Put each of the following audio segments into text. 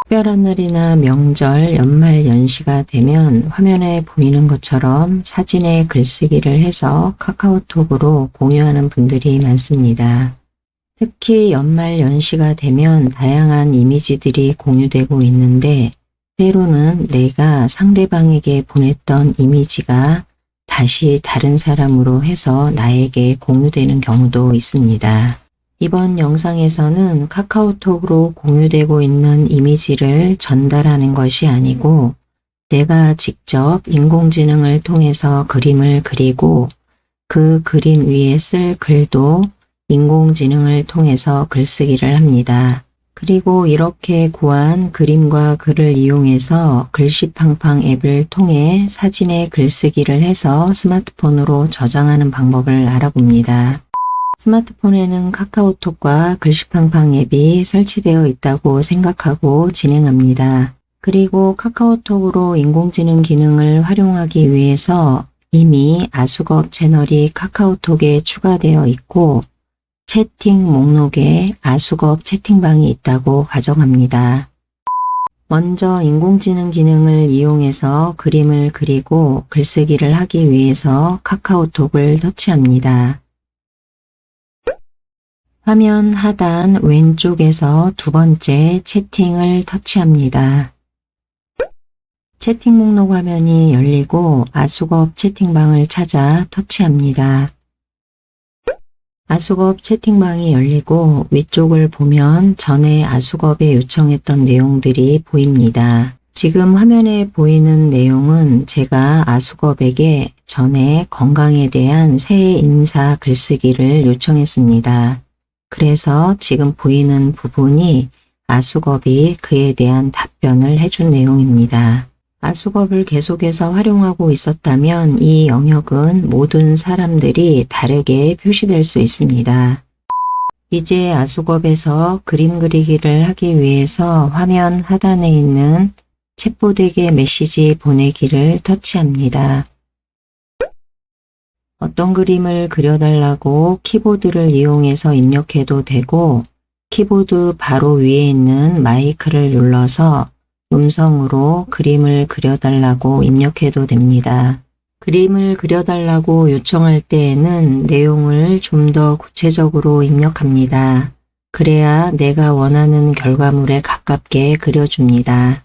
특별한 날이나 명절, 연말, 연시가 되면 화면에 보이는 것처럼 사진에 글쓰기를 해서 카카오톡으로 공유하는 분들이 많습니다. 특히 연말, 연시가 되면 다양한 이미지들이 공유되고 있는데 때로는 내가 상대방에게 보냈던 이미지가 다시 다른 사람으로 해서 나에게 공유되는 경우도 있습니다. 이번 영상에서는 카카오톡으로 공유되고 있는 이미지를 전달하는 것이 아니고 내가 직접 인공지능을 통해서 그림을 그리고 그 그림 위에 쓸 글도 인공지능을 통해서 글쓰기를 합니다. 그리고 이렇게 구한 그림과 글을 이용해서 글씨팡팡 앱을 통해 사진에 글쓰기를 해서 스마트폰으로 저장하는 방법을 알아봅니다. 스마트폰에는 카카오톡과 글씨팡팡 앱이 설치되어 있다고 생각하고 진행합니다. 그리고 카카오톡으로 인공지능 기능을 활용하기 위해서 이미 아수겁 채널이 카카오톡에 추가되어 있고 채팅 목록에 아수겁 채팅방이 있다고 가정합니다. 먼저 인공지능 기능을 이용해서 그림을 그리고 글쓰기를 하기 위해서 카카오톡을 터치합니다. 화면 하단 왼쪽에서 두 번째 채팅을 터치합니다. 채팅 목록 화면이 열리고 아수겁 채팅방을 찾아 터치합니다. 아수겁 채팅방이 열리고 위쪽을 보면 전에 아수겁에 요청했던 내용들이 보입니다. 지금 화면에 보이는 내용은 제가 아수겁에게 전에 건강에 대한 새해 인사 글쓰기를 요청했습니다. 그래서 지금 보이는 부분이 아수겁이 그에 대한 답변을 해준 내용입니다. 아수겁을 계속해서 활용하고 있었다면 이 영역은 모든 사람들이 다르게 표시될 수 있습니다. 이제 아수겁에서 그림 그리기를 하기 위해서 화면 하단에 있는 챗봇에게 메시지 보내기를 터치합니다. 어떤 그림을 그려달라고 키보드를 이용해서 입력해도 되고 키보드 바로 위에 있는 마이크를 눌러서 음성으로 그림을 그려달라고 입력해도 됩니다. 그림을 그려달라고 요청할 때에는 내용을 좀 더 구체적으로 입력합니다. 그래야 내가 원하는 결과물에 가깝게 그려줍니다.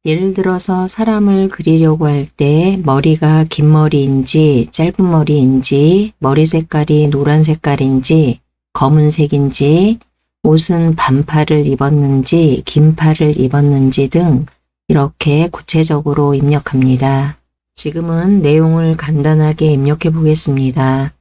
예를 들어서 사람을 그리려고 할 때 머리가 긴 머리인지 짧은 머리인지 머리 색깔이 노란 색깔인지 검은색인지 옷은 반팔을 입었는지 긴팔을 입었는지 등 이렇게 구체적으로 입력합니다. 지금은 내용을 간단하게 입력해 보겠습니다.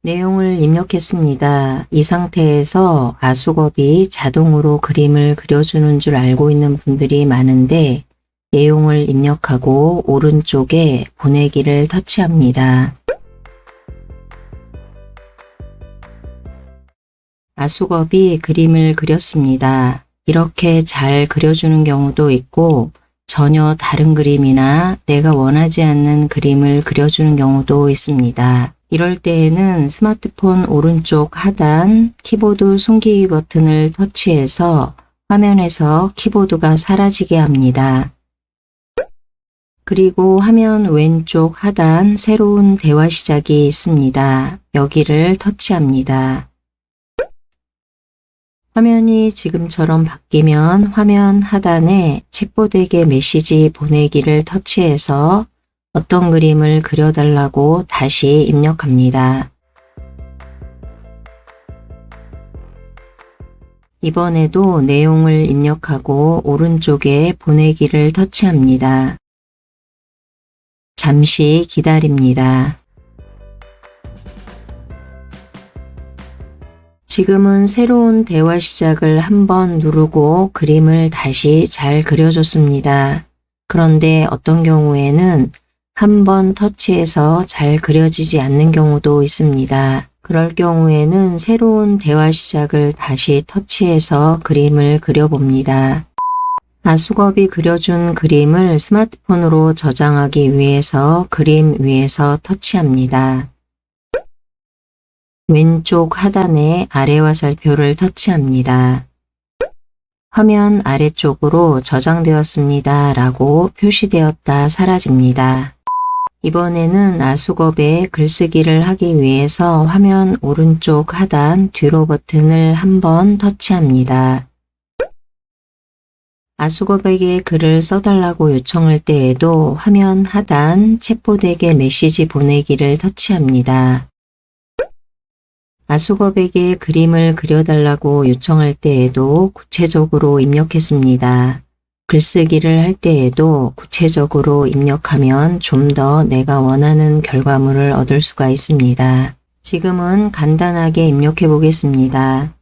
내용을 입력했습니다. 이 상태에서 아수겁이 자동으로 그림을 그려주는 줄 알고 있는 분들이 많은데 내용을 입력하고 오른쪽에 보내기를 터치합니다. 아수겁이 그림을 그렸습니다. 이렇게 잘 그려주는 경우도 있고 전혀 다른 그림이나 내가 원하지 않는 그림을 그려주는 경우도 있습니다. 이럴 때에는 스마트폰 오른쪽 하단 키보드 숨기기 버튼을 터치해서 화면에서 키보드가 사라지게 합니다. 그리고 화면 왼쪽 하단 새로운 대화 시작이 있습니다. 여기를 터치합니다. 화면이 지금처럼 바뀌면 화면 하단에 챗봇에게 메시지 보내기를 터치해서 어떤 그림을 그려달라고 다시 입력합니다. 이번에도 내용을 입력하고 오른쪽에 보내기를 터치합니다. 잠시 기다립니다. 지금은 새로운 대화 시작을 한번 누르고 그림을 다시 잘 그려줬습니다. 그런데 어떤 경우에는 한번 터치해서 잘 그려지지 않는 경우도 있습니다. 그럴 경우에는 새로운 대화 시작을 다시 터치해서 그림을 그려봅니다. 아수겁이 그려준 그림을 스마트폰으로 저장하기 위해서 그림 위에서 터치합니다. 왼쪽 하단에 아래 화살표를 터치합니다. 화면 아래쪽으로 저장되었습니다 라고 표시되었다 사라집니다. 이번에는 아수겁에 글쓰기를 하기 위해서 화면 오른쪽 하단 뒤로 버튼을 한번 터치합니다. 아수겁에게 글을 써달라고 요청할 때에도 화면 하단 챗봇에게 메시지 보내기를 터치합니다. 아수겁에게 그림을 그려달라고 요청할 때에도 구체적으로 입력했습니다. 글쓰기를 할 때에도 구체적으로 입력하면 좀 더 내가 원하는 결과물을 얻을 수가 있습니다. 지금은 간단하게 입력해 보겠습니다.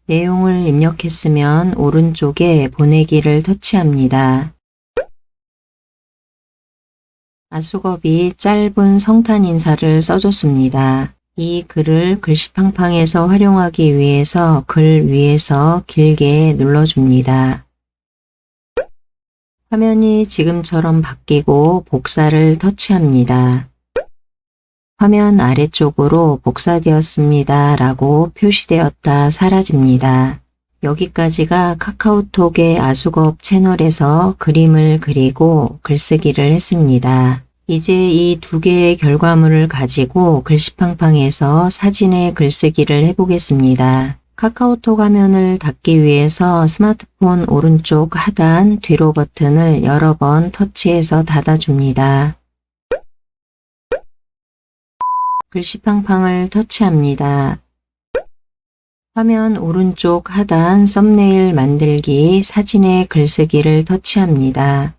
내용을 입력했으면 오른쪽에 보내기를 터치합니다. 아수겁이 짧은 성탄 인사를 써줬습니다. 이 글을 글씨팡팡에서 활용하기 위해서 글 위에서 길게 눌러줍니다. 화면이 지금처럼 바뀌고 복사를 터치합니다. 화면 아래쪽으로 복사되었습니다 라고 표시되었다 사라집니다. 여기까지가 카카오톡의 아수겁 채널에서 그림을 그리고 글쓰기를 했습니다. 이제 이 두 개의 결과물을 가지고 글씨팡팡에서 사진의 글쓰기를 해보겠습니다. 카카오톡 화면을 닫기 위해서 스마트폰 오른쪽 하단 뒤로 버튼을 여러 번 터치해서 닫아줍니다. 글씨팡팡을 터치합니다. 화면 오른쪽 하단 썸네일 만들기 사진의 글쓰기를 터치합니다.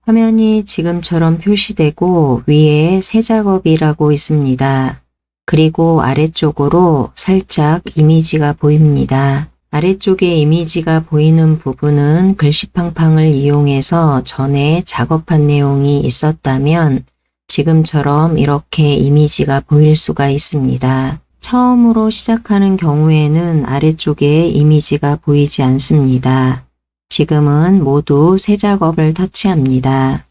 화면이 지금처럼 표시되고 위에 새 작업이라고 있습니다. 그리고 아래쪽으로 살짝 이미지가 보입니다. 아래쪽에 이미지가 보이는 부분은 글씨팡팡을 이용해서 전에 작업한 내용이 있었다면 지금처럼 이렇게 이미지가 보일 수가 있습니다. 처음으로 시작하는 경우에는 아래쪽에 이미지가 보이지 않습니다. 지금은 모두 새 작업을 터치합니다.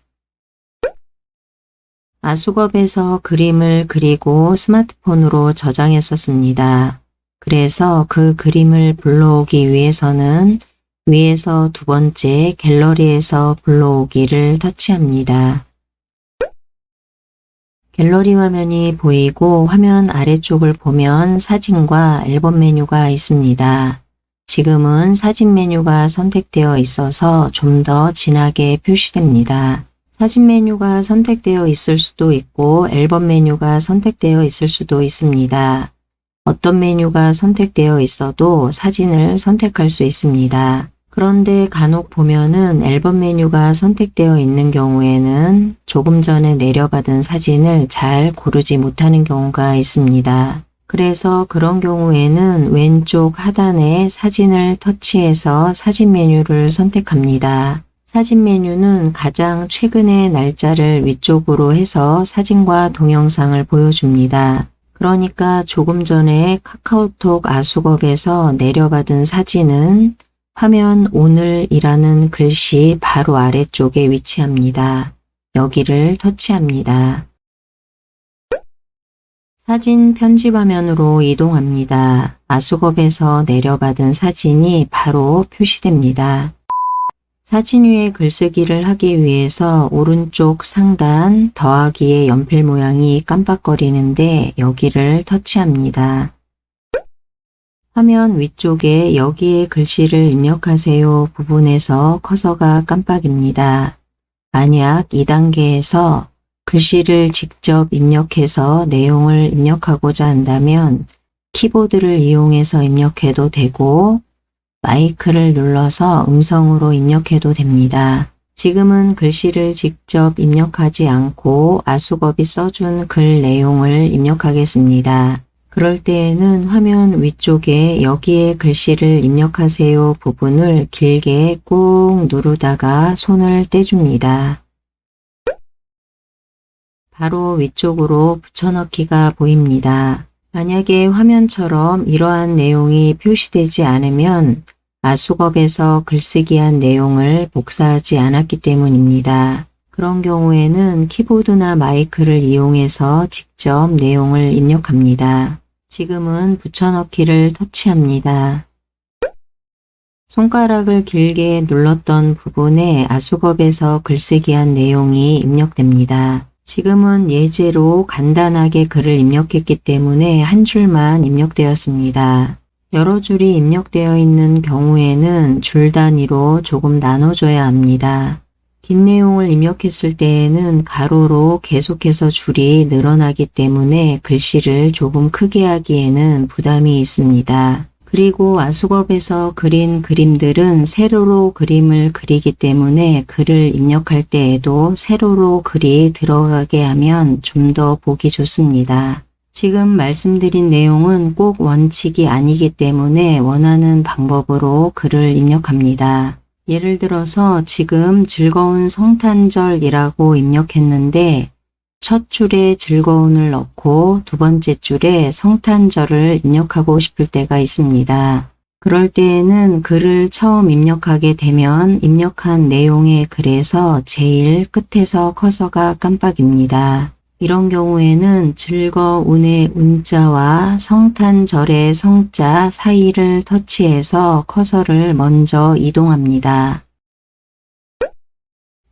아수겁에서 그림을 그리고 스마트폰으로 저장했었습니다. 그래서 그 그림을 불러오기 위해서는 위에서 두 번째 갤러리에서 불러오기를 터치합니다. 갤러리 화면이 보이고 화면 아래쪽을 보면 사진과 앨범 메뉴가 있습니다. 지금은 사진 메뉴가 선택되어 있어서 좀 더 진하게 표시됩니다. 사진 메뉴가 선택되어 있을 수도 있고 앨범 메뉴가 선택되어 있을 수도 있습니다. 어떤 메뉴가 선택되어 있어도 사진을 선택할 수 있습니다. 그런데 간혹 보면은 앨범 메뉴가 선택되어 있는 경우에는 조금 전에 내려받은 사진을 잘 고르지 못하는 경우가 있습니다. 그래서 그런 경우에는 왼쪽 하단에 사진을 터치해서 사진 메뉴를 선택합니다. 사진 메뉴는 가장 최근의 날짜를 위쪽으로 해서 사진과 동영상을 보여줍니다. 그러니까 조금 전에 카카오톡 아수겁에서 내려받은 사진은 화면 오늘이라는 글씨 바로 아래쪽에 위치합니다. 여기를 터치합니다. 사진 편집 화면으로 이동합니다. 아수겁에서 내려받은 사진이 바로 표시됩니다. 사진 위에 글쓰기를 하기 위해서 오른쪽 상단 더하기의 연필 모양이 깜빡거리는데 여기를 터치합니다. 화면 위쪽에 여기에 글씨를 입력하세요 부분에서 커서가 깜빡입니다. 만약 2단계에서 글씨를 직접 입력해서 내용을 입력하고자 한다면 키보드를 이용해서 입력해도 되고 마이크를 눌러서 음성으로 입력해도 됩니다. 지금은 글씨를 직접 입력하지 않고 아수겁이 써준 글 내용을 입력하겠습니다. 그럴 때에는 화면 위쪽에 여기에 글씨를 입력하세요 부분을 길게 꾹 누르다가 손을 떼줍니다. 바로 위쪽으로 붙여넣기가 보입니다. 만약에 화면처럼 이러한 내용이 표시되지 않으면 아수겁에서 글쓰기한 내용을 복사하지 않았기 때문입니다. 그런 경우에는 키보드나 마이크를 이용해서 직접 내용을 입력합니다. 지금은 붙여넣기를 터치합니다. 손가락을 길게 눌렀던 부분에 아수겁에서 글쓰기한 내용이 입력됩니다. 지금은 예제로 간단하게 글을 입력했기 때문에 한 줄만 입력되었습니다. 여러 줄이 입력되어 있는 경우에는 줄 단위로 조금 나눠줘야 합니다. 긴 내용을 입력했을 때에는 가로로 계속해서 줄이 늘어나기 때문에 글씨를 조금 크게 하기에는 부담이 있습니다. 그리고 아수겁에서 그린 그림들은 세로로 그림을 그리기 때문에 글을 입력할 때에도 세로로 글이 들어가게 하면 좀 더 보기 좋습니다. 지금 말씀드린 내용은 꼭 원칙이 아니기 때문에 원하는 방법으로 글을 입력합니다. 예를 들어서 지금 즐거운 성탄절이라고 입력했는데 첫 줄에 즐거운을 넣고 두 번째 줄에 성탄절을 입력하고 싶을 때가 있습니다. 그럴 때에는 글을 처음 입력하게 되면 입력한 내용의 글에서 제일 끝에서 커서가 깜빡입니다. 이런 경우에는 즐거운의 운자와 성탄절의 성자 사이를 터치해서 커서를 먼저 이동합니다.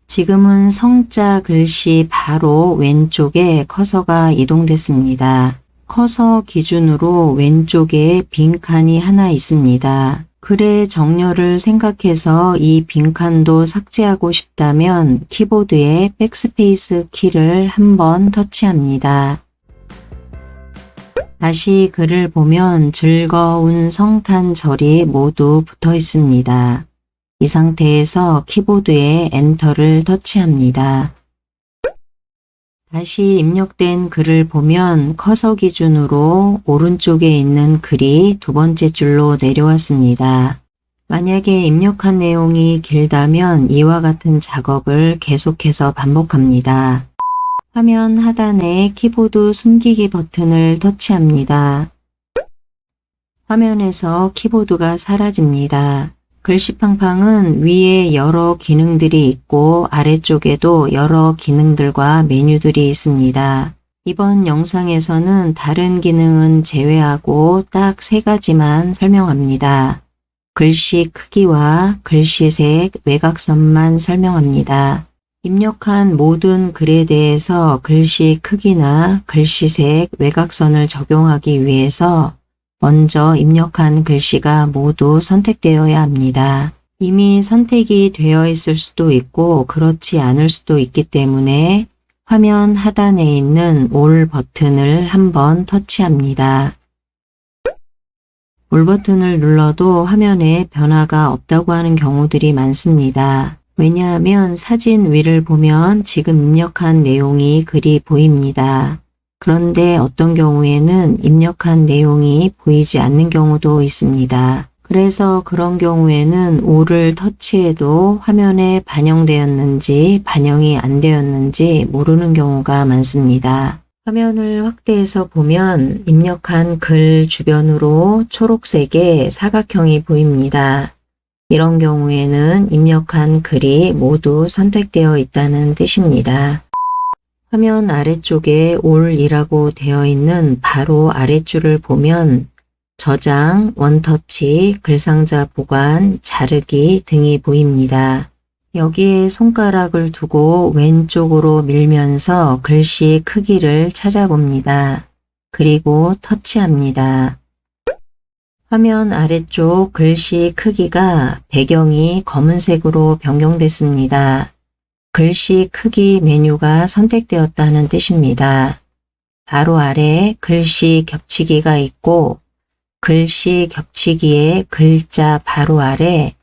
지금은 성자 글씨 바로 왼쪽에 커서가 이동됐습니다. 커서 기준으로 왼쪽에 빈칸이 하나 있습니다. 글의 정렬을 생각해서 이 빈칸도 삭제하고 싶다면 키보드의 백스페이스 키를 한번 터치합니다. 다시 글을 보면 즐거운 성탄절이 모두 붙어 있습니다. 이 상태에서 키보드에 엔터를 터치합니다. 다시 입력된 글을 보면 커서 기준으로 오른쪽에 있는 글이 두 번째 줄로 내려왔습니다. 만약에 입력한 내용이 길다면 이와 같은 작업을 계속해서 반복합니다. 화면 하단에 키보드 숨기기 버튼을 터치합니다. 화면에서 키보드가 사라집니다. 글씨팡팡은 위에 여러 기능들이 있고 아래쪽에도 여러 기능들과 메뉴들이 있습니다. 이번 영상에서는 다른 기능은 제외하고 딱 3가지만 설명합니다. 글씨 크기와 글씨색, 외곽선만 설명합니다. 입력한 모든 글에 대해서 글씨 크기나 글씨색, 외곽선을 적용하기 위해서 먼저 입력한 글씨가 모두 선택되어야 합니다. 이미 선택이 되어 있을 수도 있고 그렇지 않을 수도 있기 때문에 화면 하단에 있는 올 버튼을 한번 터치합니다. 올 버튼을 눌러도 화면에 변화가 없다고 하는 경우들이 많습니다. 왜냐하면 사진 위를 보면 지금 입력한 내용이 글이 보입니다. 그런데 어떤 경우에는 입력한 내용이 보이지 않는 경우도 있습니다. 그래서 그런 경우에는 올을 터치해도 화면에 반영되었는지 반영이 안 되었는지 모르는 경우가 많습니다. 화면을 확대해서 보면 입력한 글 주변으로 초록색의 사각형이 보입니다. 이런 경우에는 입력한 글이 모두 선택되어 있다는 뜻입니다. 화면 아래쪽에 올이라고 되어 있는 바로 아랫줄을 보면 저장, 원터치, 글상자 보관, 자르기 등이 보입니다. 여기에 손가락을 두고 왼쪽으로 밀면서 글씨 크기를 찾아봅니다. 그리고 터치합니다. 화면 아래쪽 글씨 크기가 배경이 검은색으로 변경됐습니다. 글씨 크기 메뉴가 선택되었다는 뜻입니다. 바로 아래 글씨 겹치기가 있고 글씨 겹치기의 글자 바로 아래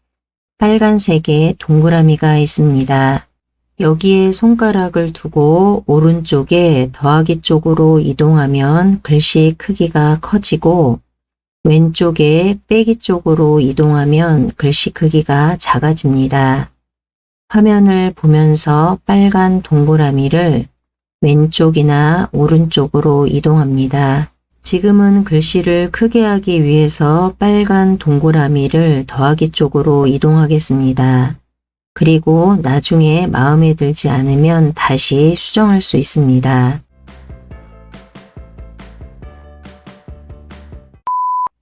빨간색의 동그라미가 있습니다. 여기에 손가락을 두고 오른쪽에 더하기 쪽으로 이동하면 글씨 크기가 커지고 왼쪽에 빼기 쪽으로 이동하면 글씨 크기가 작아집니다. 화면을 보면서 빨간 동그라미를 왼쪽이나 오른쪽으로 이동합니다. 지금은 글씨를 크게 하기 위해서 빨간 동그라미를 더하기 쪽으로 이동하겠습니다. 그리고 나중에 마음에 들지 않으면 다시 수정할 수 있습니다.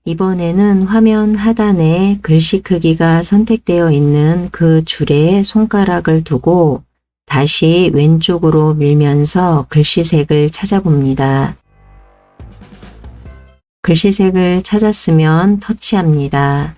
이번에는 화면 하단에 글씨 크기가 선택되어 있는 그 줄에 손가락을 두고 다시 왼쪽으로 밀면서 글씨색을 찾아봅니다. 글씨색을 찾았으면 터치합니다.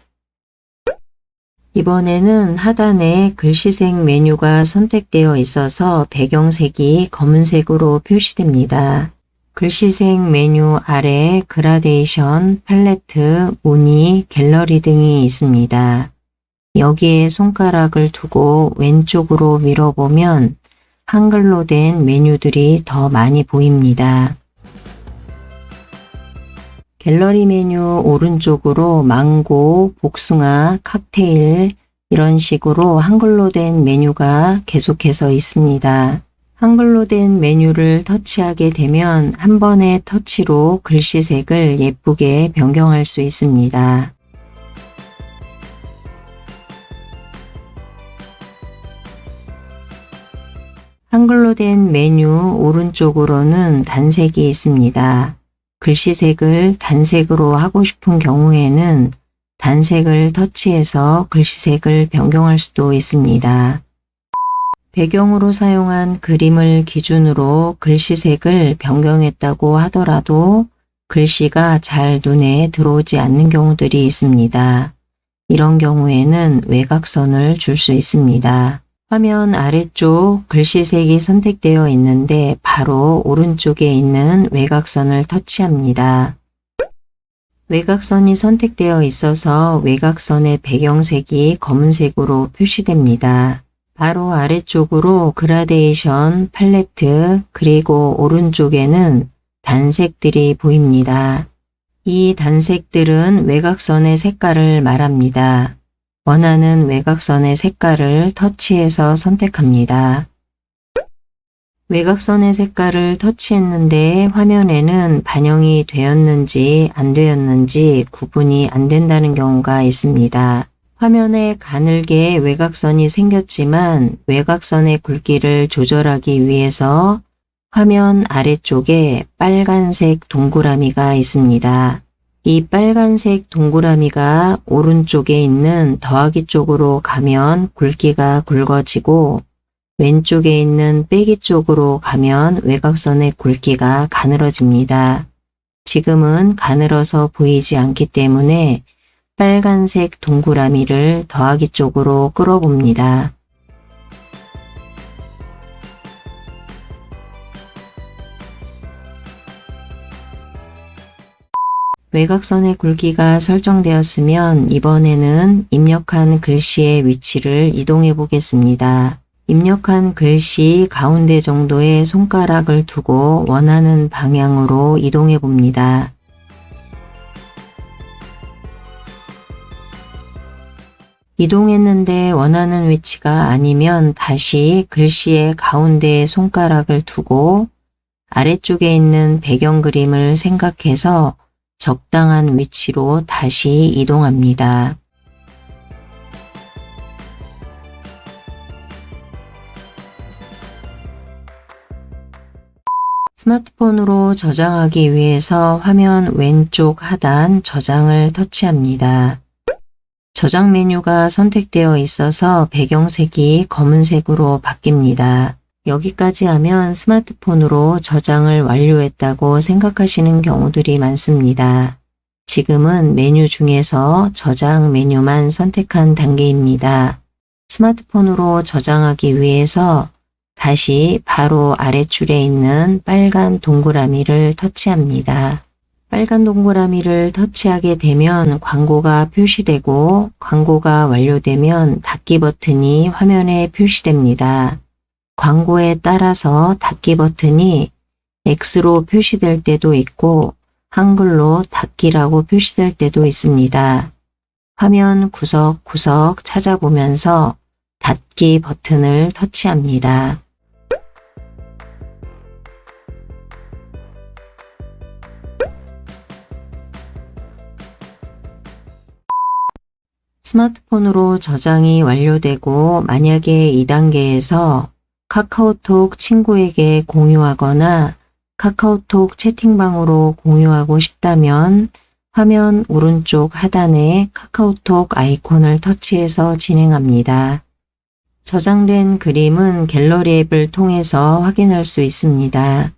이번에는 하단에 글씨색 메뉴가 선택되어 있어서 배경색이 검은색으로 표시됩니다. 글씨색 메뉴 아래 그라데이션, 팔레트, 무늬, 갤러리 등이 있습니다. 여기에 손가락을 두고 왼쪽으로 밀어보면 한글로 된 메뉴들이 더 많이 보입니다. 갤러리 메뉴 오른쪽으로 망고, 복숭아, 칵테일 이런 식으로 한글로 된 메뉴가 계속해서 있습니다. 한글로 된 메뉴를 터치하게 되면 한 번의 터치로 글씨색을 예쁘게 변경할 수 있습니다. 한글로 된 메뉴 오른쪽으로는 단색이 있습니다. 글씨색을 단색으로 하고 싶은 경우에는 단색을 터치해서 글씨색을 변경할 수도 있습니다. 배경으로 사용한 그림을 기준으로 글씨색을 변경했다고 하더라도 글씨가 잘 눈에 들어오지 않는 경우들이 있습니다. 이런 경우에는 외곽선을 줄 수 있습니다. 화면 아래쪽 글씨색이 선택되어 있는데 바로 오른쪽에 있는 외곽선을 터치합니다. 외곽선이 선택되어 있어서 외곽선의 배경색이 검은색으로 표시됩니다. 바로 아래쪽으로 그라데이션, 팔레트, 그리고 오른쪽에는 단색들이 보입니다. 이 단색들은 외곽선의 색깔을 말합니다. 원하는 외곽선의 색깔을 터치해서 선택합니다. 외곽선의 색깔을 터치했는데 화면에는 반영이 되었는지 안 되었는지 구분이 안 된다는 경우가 있습니다. 화면에 가늘게 외곽선이 생겼지만 외곽선의 굵기를 조절하기 위해서 화면 아래쪽에 빨간색 동그라미가 있습니다. 이 빨간색 동그라미가 오른쪽에 있는 더하기 쪽으로 가면 굵기가 굵어지고 왼쪽에 있는 빼기 쪽으로 가면 외곽선의 굵기가 가늘어집니다. 지금은 가늘어서 보이지 않기 때문에 빨간색 동그라미를 더하기 쪽으로 끌어봅니다. 외곽선의 굵기가 설정되었으면 이번에는 입력한 글씨의 위치를 이동해 보겠습니다. 입력한 글씨 가운데 정도의 손가락을 두고 원하는 방향으로 이동해 봅니다. 이동했는데 원하는 위치가 아니면 다시 글씨의 가운데에 손가락을 두고 아래쪽에 있는 배경 그림을 생각해서 적당한 위치로 다시 이동합니다. 스마트폰으로 저장하기 위해서 화면 왼쪽 하단 저장을 터치합니다. 저장 메뉴가 선택되어 있어서 배경색이 검은색으로 바뀝니다. 여기까지 하면 스마트폰으로 저장을 완료했다고 생각하시는 경우들이 많습니다. 지금은 메뉴 중에서 저장 메뉴만 선택한 단계입니다. 스마트폰으로 저장하기 위해서 다시 바로 아래줄에 있는 빨간 동그라미를 터치합니다. 빨간 동그라미를 터치하게 되면 광고가 표시되고 광고가 완료되면 닫기 버튼이 화면에 표시됩니다. 광고에 따라서 닫기 버튼이 X로 표시될 때도 있고 한글로 닫기라고 표시될 때도 있습니다. 화면 구석구석 찾아보면서 닫기 버튼을 터치합니다. 스마트폰으로 저장이 완료되고 만약에 2단계에서 카카오톡 친구에게 공유하거나 카카오톡 채팅방으로 공유하고 싶다면 화면 오른쪽 하단에 카카오톡 아이콘을 터치해서 진행합니다. 저장된 그림은 갤러리 앱을 통해서 확인할 수 있습니다.